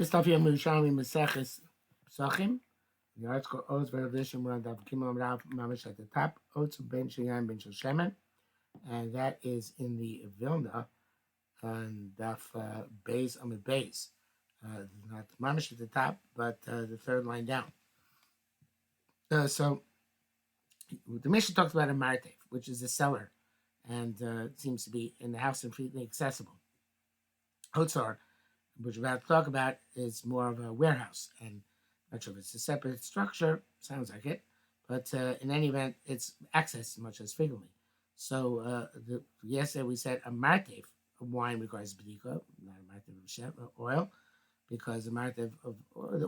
This stuff here, Yerushalmi Pesachim. The article Oats Revelation we're on Daf Gimel Rav Mamish at the top. Oats Ben Sheyam Ben Shoshemen, and that is in the Vilna on Daf Beis Amid Beis. Not Mamish at the top, but the third line down. So the Mishnah talks about a martev, which is a cellar, and it seems to be in the house and freely accessible. Otsar, which we're about to talk about, is more of a warehouse, and I'm not sure if it's a separate structure, sounds like it, but in any event, it's accessed much as frequently. So yesterday we said a martev of wine requires b'dika, not a martev of oil, because a martev of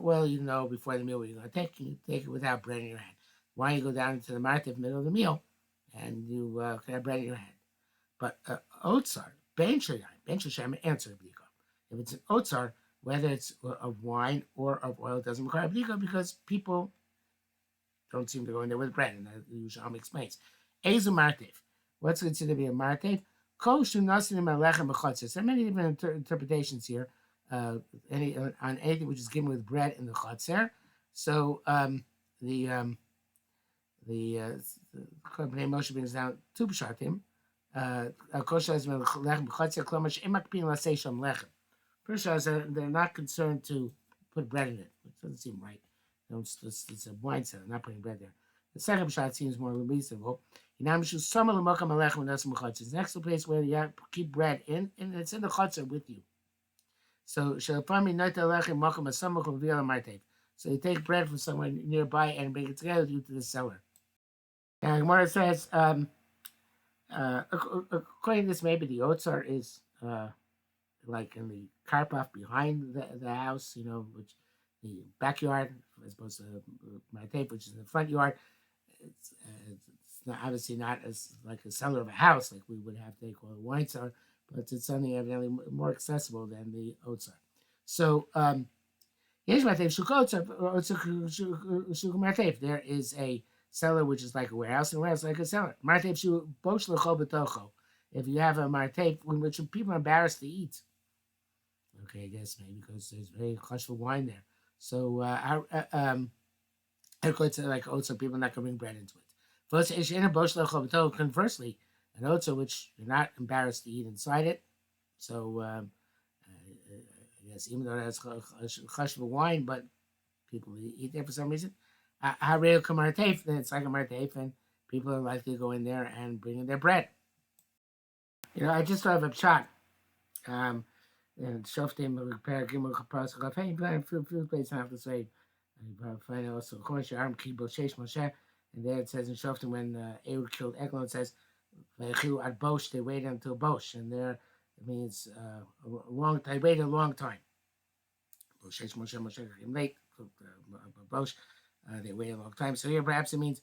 oil, you know before the meal what you're going to take, you take it without bread in your hand. Wine, you go down into the martev middle of the meal, and you can have bread in your hand. But otsar, ben shayim, answer b'dika. If it's an otsar, whether it's of wine or of oil, it doesn't require b'dika because people don't seem to go in there with bread, and the Yerushalmi explains. Ezu martev. What's considered to be a martev? Kol shunasim alechem b'chatzis. There are many different interpretations here. On anything which is given with bread in the chatzer. So the Bnei Moshe brings down two pshatim. First, they're not concerned to put bread in it. It doesn't seem right. It's a wine cellar, not putting bread there. The second shot seems more reasonable. It's next to a place where you have to keep bread in, and it's in the chutzner with you. So you take bread from somewhere nearby and bring it together with you to the cellar. And Gemara says, according to this, maybe the otsar is like in the karpaf behind the house, which the backyard, as opposed to my tape, which is in the front yard. It's not, obviously not as like a cellar of a house, like we would have to call a wine cellar, but it's something evidently more accessible than the otsar. So, there is a cellar which is like a warehouse, and a warehouse like a cellar. If you have a martev in which people are embarrassed to eat, okay, I guess maybe because there's very colorful wine there. So, like otsar, people are not going to bring bread into it. Conversely, an otsar which you're not embarrassed to eat inside it. So, I guess even though it has chashva wine, but people eat there for some reason. Then it's like a martev, and people are likely to go in there and bring in their bread. I just thought of a shot. And Shoftim repair Gimel Chapas Chafei. A few places have to say. Find also Chosh Arm Kibul Sheish Moshe, and there it says in Shoftim when Ehud killed Eglon, it says Vayichilu ad Bosh, they waited until Bosh, and there it means a long. They waited a long time. Sheish Moshe came late. Bosh, they waited a long time. So here perhaps it means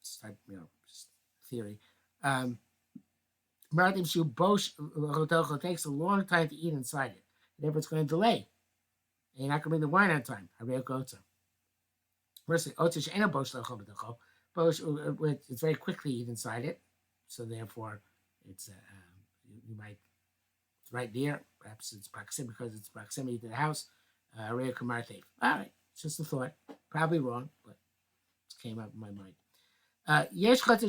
just theory. Maratim Shu Bosh takes a long time to eat inside it. Therefore, it's going to delay. And you're not going to bring the wine on time. Firstly, it's very quickly eat inside it. So therefore, it's you might, it's right there. Perhaps it's proximity because it's proximity to the house. All right, it's just a thought. Probably wrong, but it came up in my mind. There's once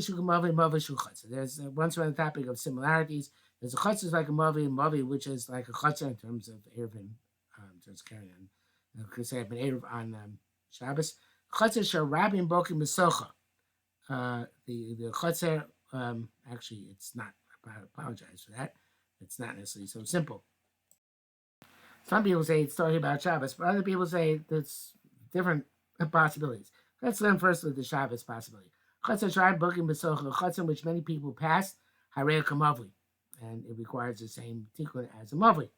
we're on the topic of similarities. There's a chutzner like a mavi, which is like a chutzner in terms of eruvin, in terms of carrying on. Because I have been eruv on Shabbos. Chutzner shel rabim bokim besocha. The chutzner, actually, it's not. I apologize for that. It's not necessarily so simple. Some people say it's talking about Shabbos, but other people say there's different possibilities. Let's learn first with the Shabbos possibility. Chutzner shel rabim bokim besocha, a chutzner which many people pass, harei kamavli, and it requires the same tikkun as a mavli.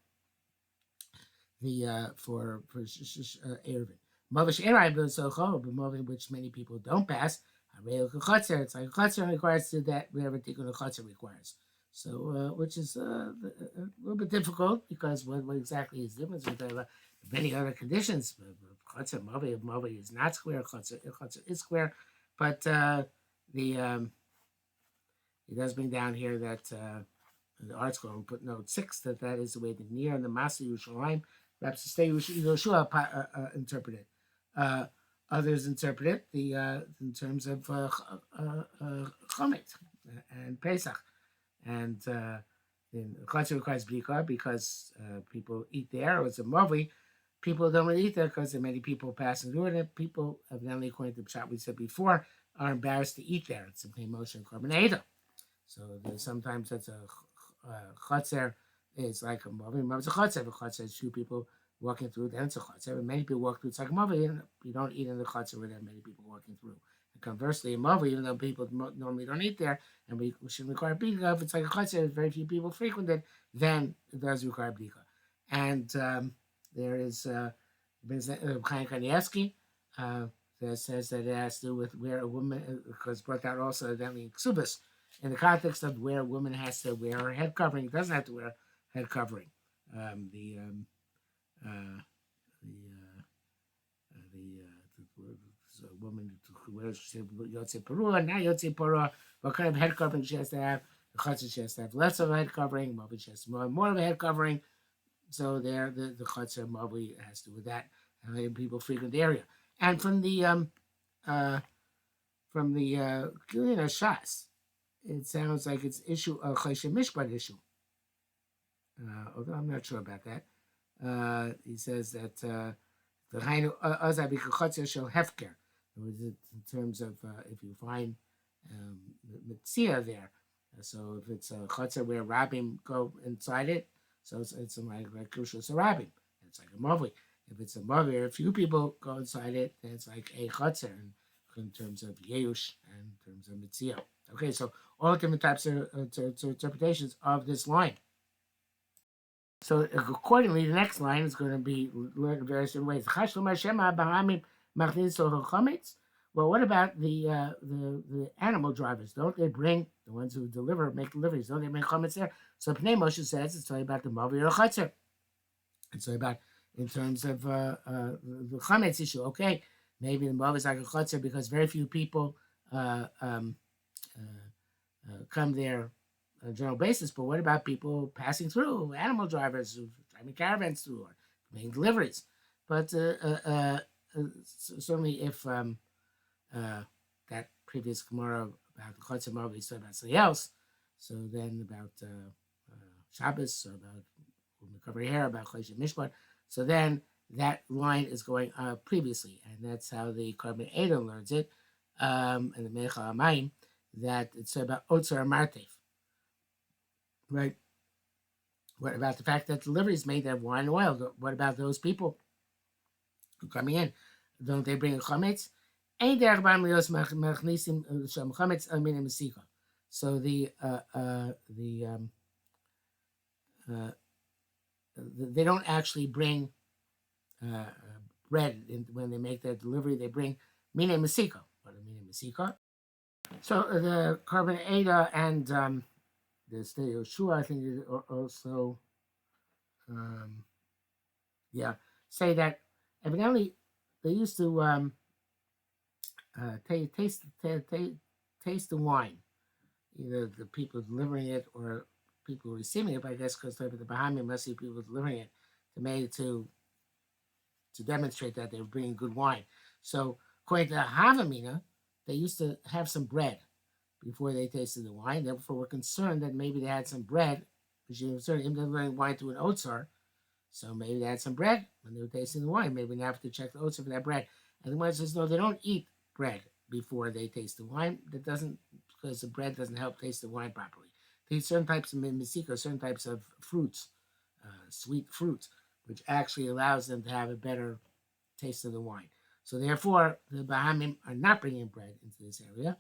For eruvin. Mavish erai besocha, but mavli which many people don't pass, harei chutzner. It's like a chutzner requires to that whatever tikkun a chutzner requires. So, which is a little bit difficult because what exactly is the difference with many other conditions? Chutzner, mavi is not square. Chutzner is square, but he does bring down here that the article and put note 6 that is the way the near and the Masa Yerushalayim perhaps the state Yehoshua interpret it. Others interpret it in terms of Chomet and Pesach. And in Chatzah requires Bika because people eat there, or it's a movie. People don't really eat there because there are many people passing through it. And people, evidently, according to the shot we said before, are embarrassed to eat there. It's a emotion carbonado. So sometimes that's a Chatzah is like a movie. It's a Chatzah. A Chatzah is few people walking through, then it's a Chatzah. And many people walk through, it's like a movie. And you don't eat in the Chatzah where there are many people walking through. And conversely, a movie, even though people normally don't eat there, and we should require bika. If it's like a chutzner, very few people frequent it, then it does require bika. And there is Chaim Kanievsky that says that it has to do with where a woman, because brought out also evidently in Ksubas, in the context of where a woman has to wear her head covering, doesn't have to wear head covering. The woman who wears Yotze Parua, not Yotze Parua, what kind of head covering she has to have. The Chatzah she has to have less of a head covering, Mavi she has more of a head covering. So there, the Chatzah Mavi has to do with that. And people frequent the area. And from the Shas, it sounds like it's issue a Choshen Mishpat issue. Although I'm not sure about that. He says that the Hainu Azai B'Chatzah Shel Hefker. In terms of if you find Mitzia there, so if it's a Chatzah where Rabbim go inside it, so it's like Crucial Sarabim, it's like a Mavi. If it's a Mavi, or a few people go inside it, then it's like a Chatzah in terms of Yeush and in terms of Mitzia. Okay, so all different types of interpretations of this line. So accordingly, the next line is going to be learned in various different ways. Well, what about the animal drivers? Don't they bring the ones who make deliveries? Don't they bring chametz there? So Pnei Moshe says it's talking about the mavi or chatzar. It's talking about in terms of the chametz issue. Okay, maybe the mavi is like a chatzar because very few people come there on a general basis. But what about people passing through? Animal drivers who driving caravans through or making deliveries? But certainly if that previous Gemara about the Chatzah Mavi is about something else, so then about Shabbos, or about recovery hair, about Choshen Mishpat, so then that line is going previously, and that's how the Karban Edom learns it, and the Mecha Amayim, that it's about Otzar Martev, right? What about the fact that deliveries made of wine and oil? What about those people who coming in? Don't they bring a chametz? So they don't actually bring bread when they make their delivery. They bring mina masika. What a mina masika. So the Karban Eda and the state of Shua, I think, also say that evidently they used to taste the wine, either the people delivering it or people receiving it. But I guess because the Bahamim must see people delivering it to demonstrate that they were bringing good wine. So according to Havamina, they used to have some bread before they tasted the wine. Therefore, we're concerned that maybe they had some bread, because you certainly delivering wine to an otzar. So maybe they had some bread when they were tasting the wine. Maybe they have to check the otzar for that bread. And the one says, no, they don't eat bread before they taste the wine. That doesn't, because the bread doesn't help taste the wine properly. They eat certain types of mesika, certain types of fruits, sweet fruits, which actually allows them to have a better taste of the wine. So therefore, the Bahamim are not bringing bread into this area,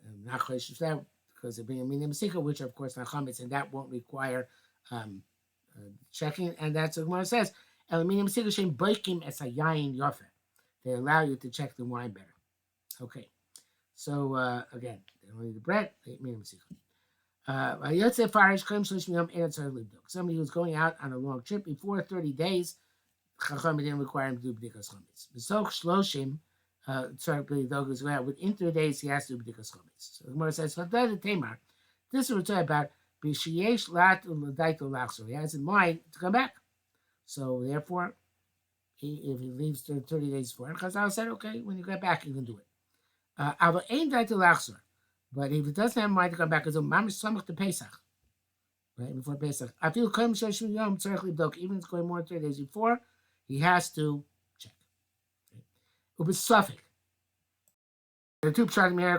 and not chodesh that because they're bringing mina mesika, which are of course not chametz, and that won't require checking. And that's what Gemara says. Mina mesika shem boikim es hayayin yofer. They allow you to check the wine better. Okay, so again, they don't need the bread. They eat mina mesika. Somebody who's going out on a long trip before 30 days, Chacham didn't require him to do b'dikas chametz. B'soch shloshim, certainly though goes out within 3 days, he has to do b'dikas chametz. So the Gemara says, "Tamar." This is what we're talking about. B'shiyesh lat u'ladaitu lachzor. He has in mind to come back. So therefore, if he leaves 30 days before, and Chazal said, okay, when you get back, you can do it. But if he doesn't have mind to come back, because Mamish Samach to Pesach, right before Pesach, I feel even if it's going more than 3 days before, he has to check. It was Suffolk. The two Pshat Meir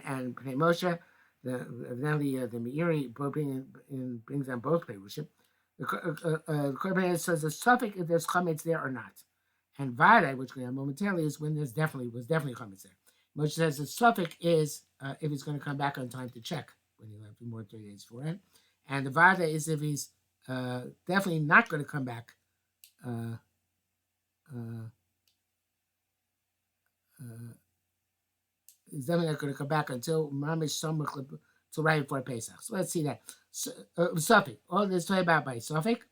and Pnei Moshe, evidently the Meiri brings on both Perushim. The Korban says the suffix if there's chametz there or not, and Vade, which we have momentarily, is when was definitely chametz there. Moshe says the suffix is if he's going to come back on time to check when he left more than 3 days beforehand, and the Vade is if he's definitely not going to come back. He's definitely not going to come back until Mamish Samach to right before Pesach. So let's see that. Suffix. All this talking about by suffix.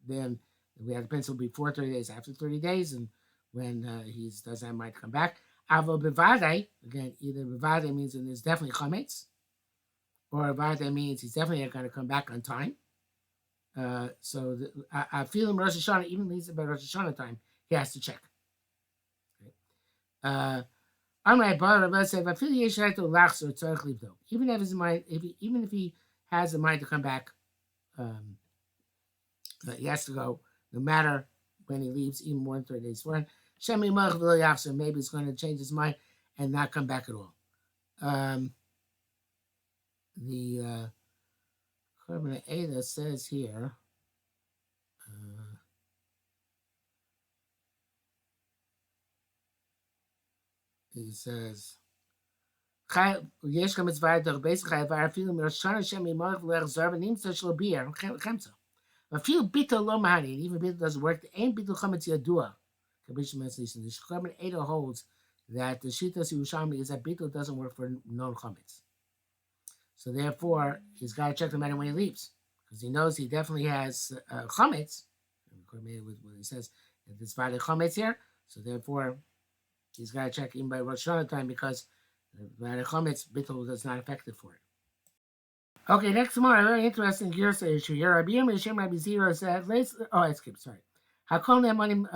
Then we have the pencil before 30 days, after 30 days, and when he doesn't have mind to come back. Avo bevade, again, either bevade means when there's definitely chametz, or bevade means he's definitely not going to come back on time. So I feel in Rosh Hashanah, even least about Rosh Hashanah time, he has to check. Okay. I'm right, but I said, I feel you should have to relax or tzarich though. Even if his mind, even if he has the mind to come back, he has to go no matter when he leaves, even more than 30 days before. Maybe he's going to change his mind and not come back at all. The Korban Ada says here. He says, יש גם מצווה דרך בייס חייב אפילו מראשון השם ימורך ולחזור ונמצא שלא ביר חמצה. אפילו ביטל לא מעניין, even ביטל doesn't work, אין ביטל חמץ ידוע. Kabbalah Metzlis, the Korban Ada holds that the Shitas Yerushalmi is that bitul doesn't work for non chametz. So therefore, he's got to check the matter when he leaves, because he knows he definitely has chametz. What he says that there's valid chametz here, so therefore he's got to check even by Rosh Hashanah time because the valid chametz bitul is not effective for it. Okay, next more, a very interesting Girsa issue here. Rabbi Yirmiyah Shem Rabbi Zero said, I skipped, sorry. Hakol ne'amanim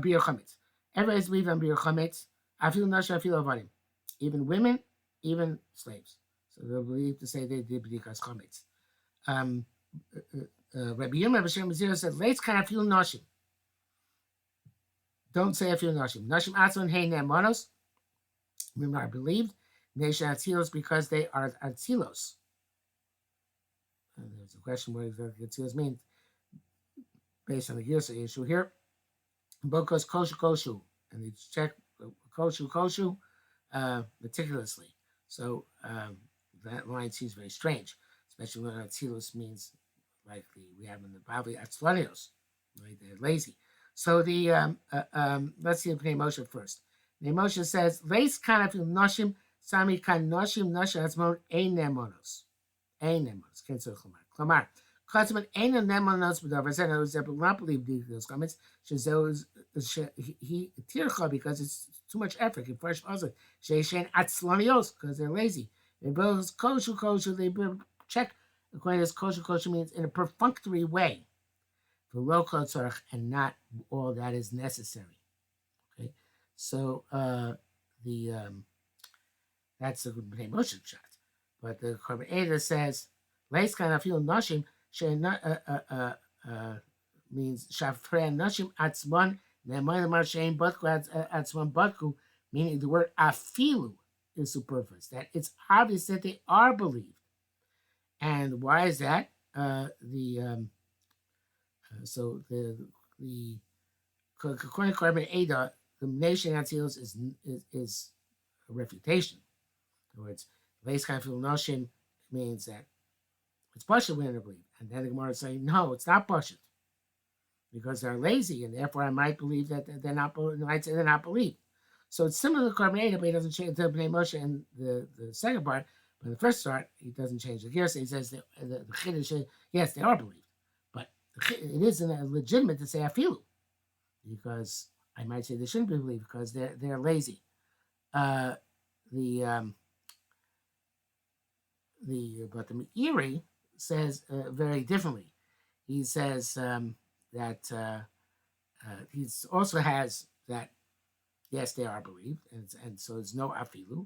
bir chametz. Everybody is believing on bir chametz. I feel nasha, I feel avadim. Even women, even slaves. So they believe to say they did because chametz. Rabbi Yirmiyah B'Shem Zero said, "Let's kind of feel nashim. Don't say I feel nashim. Nashim atzon hey ne'manos. Women are believed. Nation atzilos because they are atzilos." And there's a question what exactly atzilos means based on the Girsa issue here. Bokos koshu, and they check koshu meticulously. So that line seems very strange, especially when atzilus means like we have in the Bible atzlanios, right? They're lazy. So the let's see Pnei Moshe first. Pnei Moshe says leis kanaf noshim sami kan noshim atzmon ein nemonos cancel klamar. Klatzman ain't a nemonos b'davar. Said I was not believe those comments. He tircha because it's too much effort. He fresh also sheishen atzlanios because they're lazy. They build koshu. They check according to this koshu means in a perfunctory way for local tzarech and not all that is necessary. Okay, so that's the Bnei Moshe shot. But the Korban Eda says leis kan afil nashim means shafrei nashim atzman ne'mayim lemar shein batku atzman batku, meaning the word afilu is superfluous. That it's obvious that they are believed. And why is that? So the according to Korban Eda, the nation Atzilos is a refutation. In other words, leis kan afil nashim means that it's Pashut when they believe. And then the Gemara is saying, no, it's not Pashut. Because they're lazy, and therefore I might believe that they're not, might say they're not believed. So it's similar to Korban Eda, but he doesn't change the Bnei Moshe in the second part. But in the first part, he doesn't change the gear. So he says the Chiddush, yes, they are believed. But it isn't legitimate to say afilu. Because I might say they shouldn't be believed because they're lazy. But the Meiri says very differently. He says that he also has that yes, they are believed, and so there's no afilu.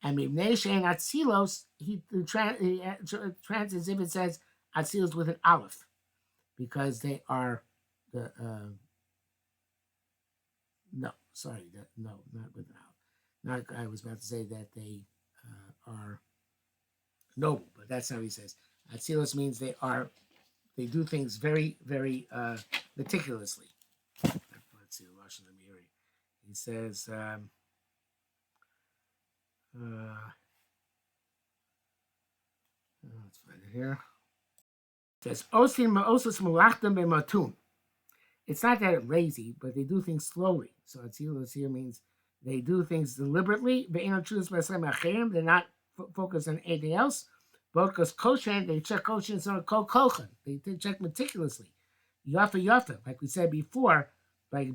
And mibnei shein atzilos, he trans as if it says atzilos with an aleph, because they are the no, sorry, no, not with an aleph. Not I was about to say that they are noble, but that's how he says. Atzilos means they do things very, very meticulously. Let's see, Lashon Amiri. He says, let's find it here. It says, Osim ma'osos mulachtem b'matun. It's not that it's lazy, but they do things slowly. So Atzilos here means they do things deliberately. They're not focused on anything else. Because kosher, they check kosher and so kol kolchen. They check meticulously. Yafa yafa, like we said before, like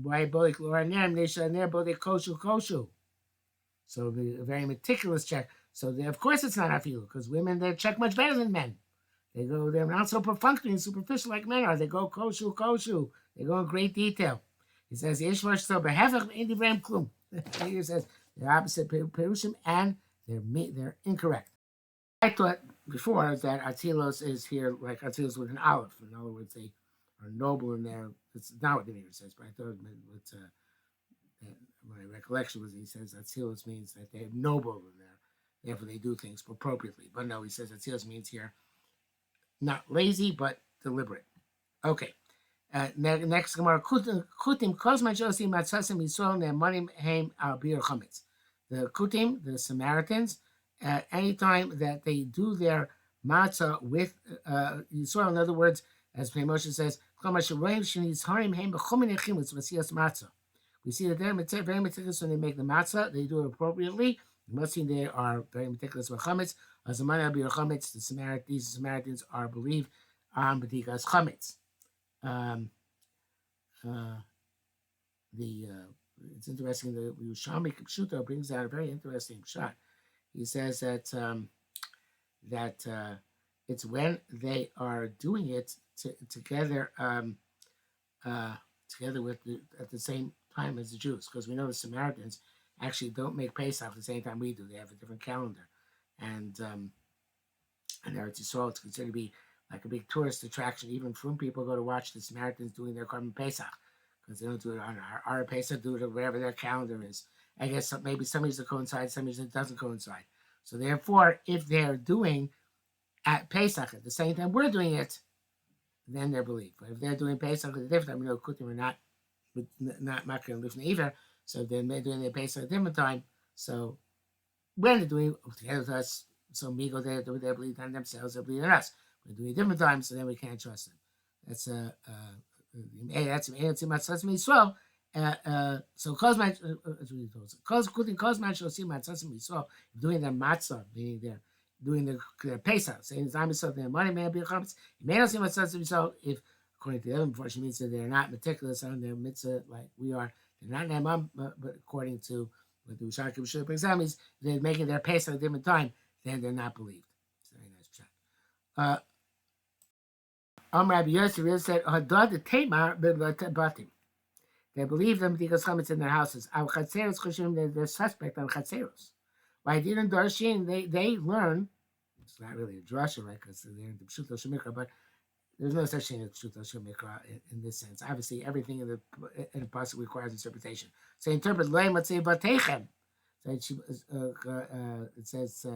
why bolik loranem neshaner bolik koshu koshu. So the very meticulous check. So of course it's not afilu, because women they check much better than men. They're not so perfunctory and superficial like men are. They go koshu koshu. They go in great detail. He says yeshmash so behevach indivram klum. He says the opposite perushim and they're incorrect. I thought before that Atzilos is here like Atzilos with an aleph. In other words, they are noble in their. It's not what the Meir says, but I thought my recollection was he says Atzilos means that they're noble in their. Therefore, they do things appropriately. But no, he says Atzilos means here not lazy but deliberate. Okay. Next Gemara, Kutim Kozman Josim Matzasim Yisrael Ne'emanim Heim Al Bir Chametz. The Kutim, the Samaritans, anytime that they do their matzah with Yisrael, in other words, as Moshe says, we see that they're very meticulous when they make the matzah. They do it appropriately. You must see they are very meticulous with chametz. As a man of chametz, these Samaritans are believed on b'dikas chametz. It's interesting that Yerushalmi Pesachim brings out a very interesting shot. He says that it's when they are doing it together with at the same time as the Jews, because we know the Samaritans actually don't make Pesach at the same time we do. They have a different calendar, and Eretz Yisrael it's considered to be like a big tourist attraction. Even from people go to watch the Samaritans doing their Korban Pesach, because they don't do it on our Pesach, do it wherever their calendar is. I guess maybe some years it coincides, some years it doesn't coincide. So therefore, if they're doing at Pesach at the same time we're doing it, then they're believed. But if they're doing Pesach at a different time, we know Kutim are not Makar and Lifnei either. So then they're doing their Pesach at a different time. So when they're doing it together with us, so Migo they believe on themselves, they believe in us. We're doing it different times, so then we can't trust them. That's Yisrael. So Kozman, shall see Matzah Yisrael doing their matzah, meaning they're doing the Pesach, saying Zam Yisrael, their money may be a chametz. You may not see Matzah Yisrael if, according to the other before she means that they're not meticulous on their mitzvah like we are. They're not Ne'emam, but according to what the Yerushalmi Pesachim brings out means they're making their Pesach at a different time, then they're not believed. It's a very nice chat. Rabbi Yosef said, "Hadad the Tamar b'batim." They believe them because chametz in their houses. Al chatzeros choshem they're suspect on chatzeros. Why didn't Darshin they learn? It's not really a drasha, right? Because they're in the Pshuto Shemikra, but there's no such thing as Pshuto Shemikra in this sense. Obviously, everything in the pasuk requires interpretation. So interpret Lei Matzei Batechem. It says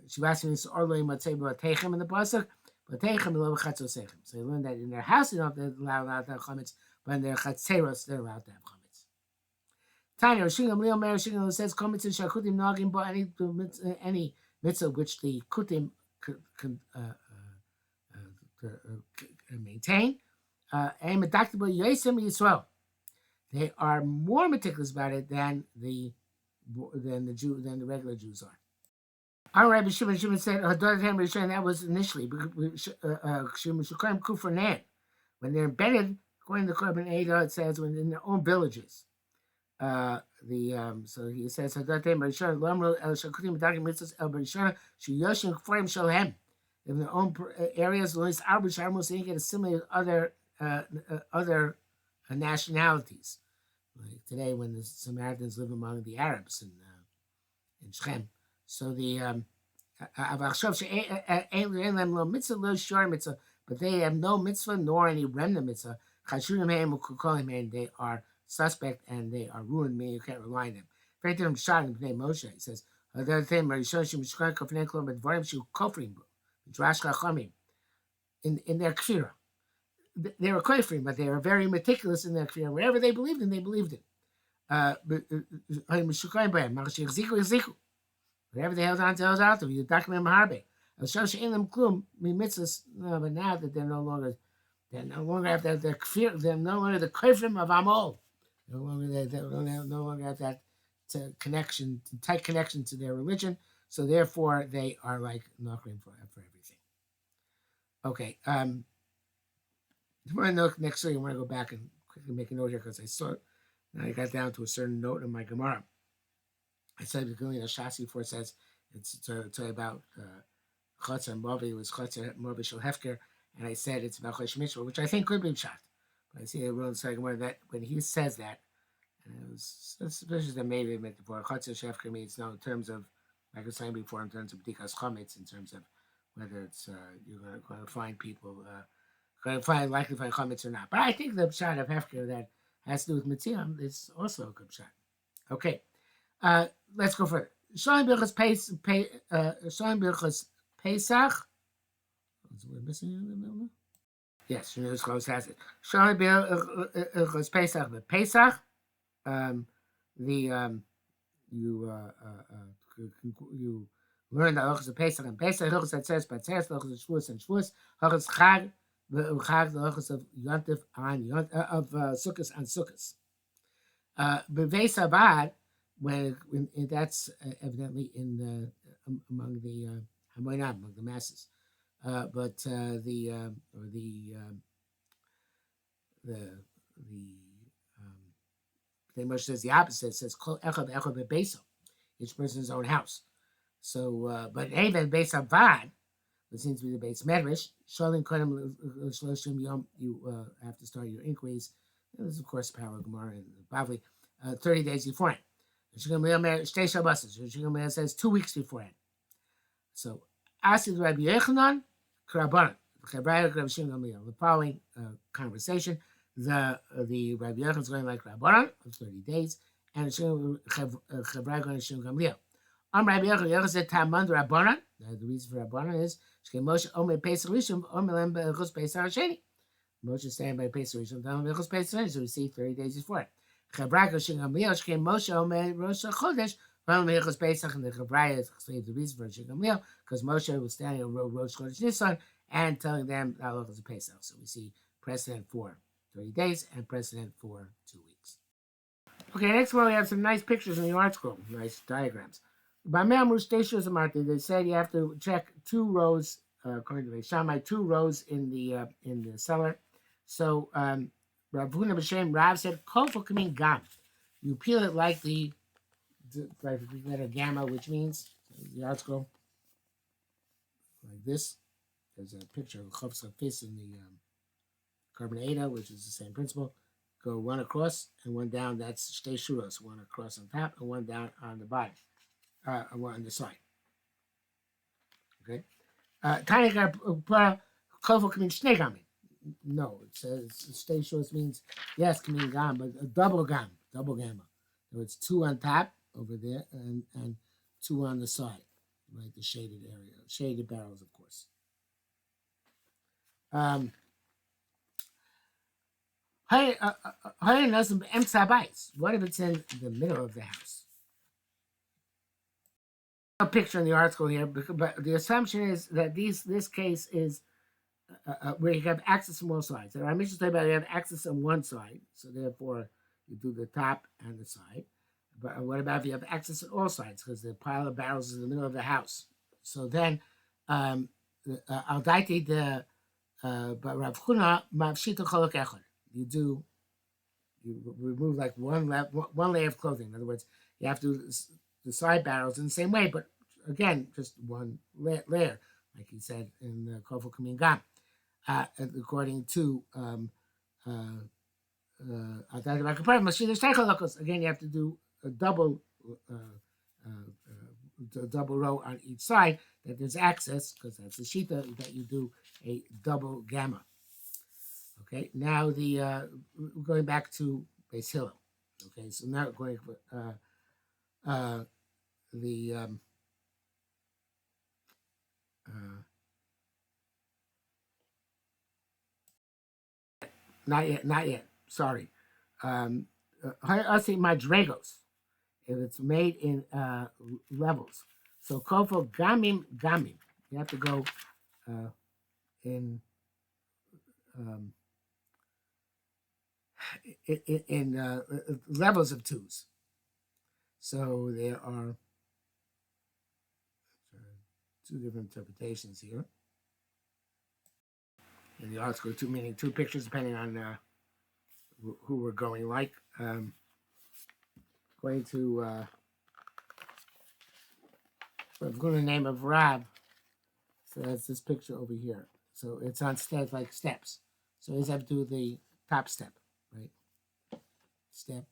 Shivasi or Lei Matzei Batechem in the pasuk. Batechem lo chatzosechem. So they learn that in their house they don't allowed to have chametz, but in their chatzeros they're allowed to have chametz. Tanya Shingam Leo Mer Shingam says chametz and shakutim nagim but any mitzvah which the kutim maintain. They are more meticulous about it than the regular Jews are. Our Rabbi Shimon said, that was initially when they're embedded, according to the Korban Eidah, it says when in their own villages. so he says Hadatim Barishon Lamru El Shakutim Dakim Mitzvos El Barishon Shuyoshin Kforim Shalhem. In their own areas, at least Arba Sharmo, so you get assimilate other nationalities. Like today, when the Samaritans live among the Arabs in Shem, so the but they have no mitzvah nor any remnant mitzvah. They are suspect and they are ruined, meaning you can't rely on them. Moshe, he says, in their kfira. They were kofrim, but they were very meticulous in their kfira. Wherever they believed in, they believed in. Whatever they held on to, held on to. You document Maharbe. No, but now that they're no longer have that they're no longer the kofrim of Amol. No longer have that tight connection to their religion. So therefore, they are like Nachrim for everything. Okay. Next week, I want to go back and quickly make a note here because I saw it. And I got down to a certain note in my Gemara. I said the Gilin Shasi before it says it's about Chotzer and Movi was Chotzer Movi Shel Hefker, and I said it's about Chosh Mishra, which I think could be shot. But I see a rule in the Gemara that when he says that, and it was suspicious that maybe it meant before Chotzer Shel Hefker means no in terms of like I was saying before in terms of B'dikas Chometz, in terms of whether it's you're going to find people likely find Chometz or not. But I think the shot of Hefker that has to do with Mitziam is also a good shot. Okay. Let's go further. Shalom Birchas Pesach. We're missing in the middle. Yes, Shneus Close has it. Shalom Birchas Pesach. But Pesach, you learn the Hilchos of Pesach and Pesach Hilchos that says Batzeres Hilchos of Shavuos and Shavuos Hilchos Chag the Hilchos of Yontif of Sukkos and Sukkos. B'Vei Sabad. When that's evidently in among the Hamoinam, among the masses, but the Moshe says the opposite. It says Kol Echad Echad Bebeso, each person's own house. So, but Even Beis Avad, which seems to be the Beis Medrash, Shalom Kodem Shloshim Yom, you have to start your inquiries. This is of course Parallel Gemara and Bavli, 30 days beforehand. It says 2 weeks beforehand. So, Asid Rabbi Yechanan, Karabanan, the following conversation, the Rabbi Yechanan is going like Rabbanan of 30 days, and Chabrai going to Shem Gamliel. Rabbi Yechanan said Tamand Rabbanan. The reason for Rabbanan is Moshe Omer Pesach Rishon Omer Bechus Pesach Hasheni. Moshe is saying by Pesach Rishon, Bechus Pesach Hasheni, so we see 30 days before it. Moshe Omer Rosh Chodesh, and the Chabraya explained the reason for Gamliel because Moshe was standing on Rosh Chodesh Nisan and telling them that Allah is a Pesach. So we see precedent for 30 days and precedent for 2 weeks. Okay, next one we have some nice pictures in the art scroll, nice diagrams. By they said you have to check 2 rows, according to Yerushalmi, 2 rows in the cellar. So Rav Huna B'Shem Rav said, "Kofo kamin gam." You peel it like the letter gamma, which means the art scroll like this. There's a picture of a chofs chafis in the carbon 8, which is the same principle. Go 1 across and 1 down. That's shtei shuros. 1 across on top and 1 down on the bottom, and 1 on the side. Okay. Tiny kofo kamin shnei gamin. No, it says stay short means yes, kamin gam, but a double gamma. So it's 2 on top over there and 2 on the side, right? The shaded area, shaded barrels, of course. What if it's in the middle of the house? A picture in the article here, but the assumption is that this case is where you have access from all sides. So I'm just talking about you have access on one side, so therefore you do the top and the side. But what about if you have access on all sides? Because the pile of barrels is in the middle of the house. So then, al daiti but Rav Huna mavshita cholok echad. You you remove like one layer of clothing. In other words, you have to do the side barrels in the same way, but again, just one layer, like he said in the Kofel Kamin Gam, according to again, you have to do a double row on each side, that there's access, because that's the shita, that you do a double gamma. Okay, now going back to Beis Hillel. Okay, so now going for the not yet. Sorry. I say madregos. If it's made in levels. So kofo gamim. You have to go in levels of twos. So there are two different interpretations here. In the article, meaning two pictures, depending on who we're going like. Going to I'm going to name of Rab. So that's this picture over here. So it's on steps, like steps. So you have to do the top step, right? Step,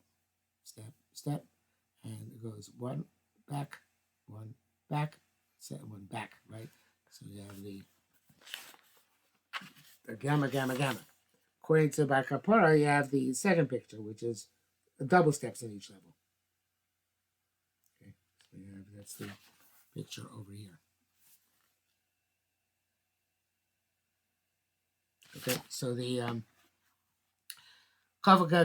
step, step, and it goes one back, one back, right? So you have the gamma, gamma, gamma. According to Bar Kapara, you have the second picture, which is double steps in each level. Okay, so you have, that's the picture over here. Okay, so the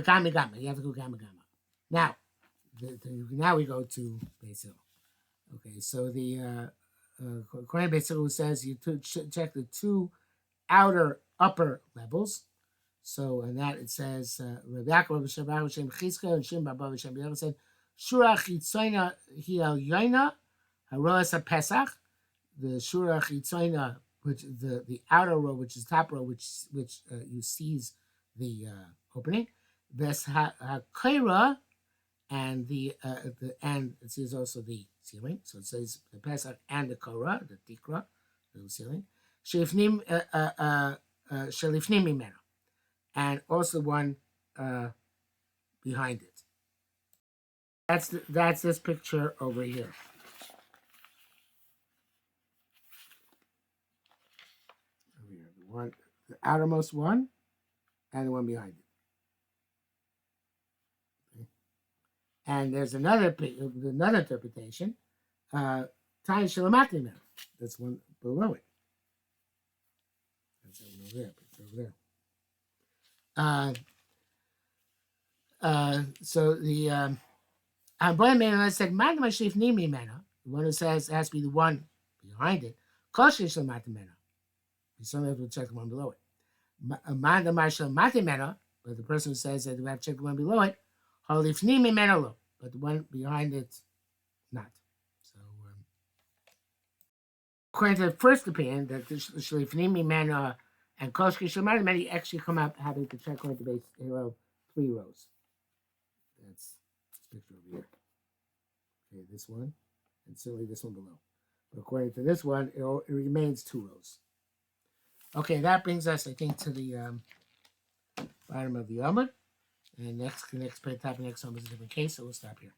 gamma, gamma. You have to go gamma, gamma. Now, now we go to Beis Hillel. Okay, so the according to Beis Hillel says you check the two outer upper levels. So in that it says Rav Yaakov Shabbat Shem Chizka and Shem Baba Shem B'Yel said Shura Chitzoina Hiel Yoina Haroas HaPesach. The Shura Chitzoina, which the outer row, which is top row, which you seize the opening. Ves HaKoira, and the and it says also the ceiling. So it says the Pesach and the Korah, the Tikra, the ceiling. Shelifnim Mimena, and also one behind it. That's this picture over here. Over here, the outermost one, and the one behind it. Okay. And there's another interpretation. Tayin Shalamati Mimena. That's one below it. That's over there. It's over there. So the boy man said, "Man, my shif nimi mena." The one who says it has to be the one behind it. Kosher shel matimena. Some have to check the one below it. Man, my shel matimena, but the person who says that we have to check the one below it. Halif nimi mena lo, but the one behind it, not. So according to the first opinion, that the shalif nimi mena and kosher shel matimena actually come out having to check on the base 3 rows. That's this picture over here. Okay, this one, and certainly this one below. But according to this one, it remains 2 rows. Okay, that brings us, I think, to the bottom of the Amud. And next home is a different case, so we'll stop here.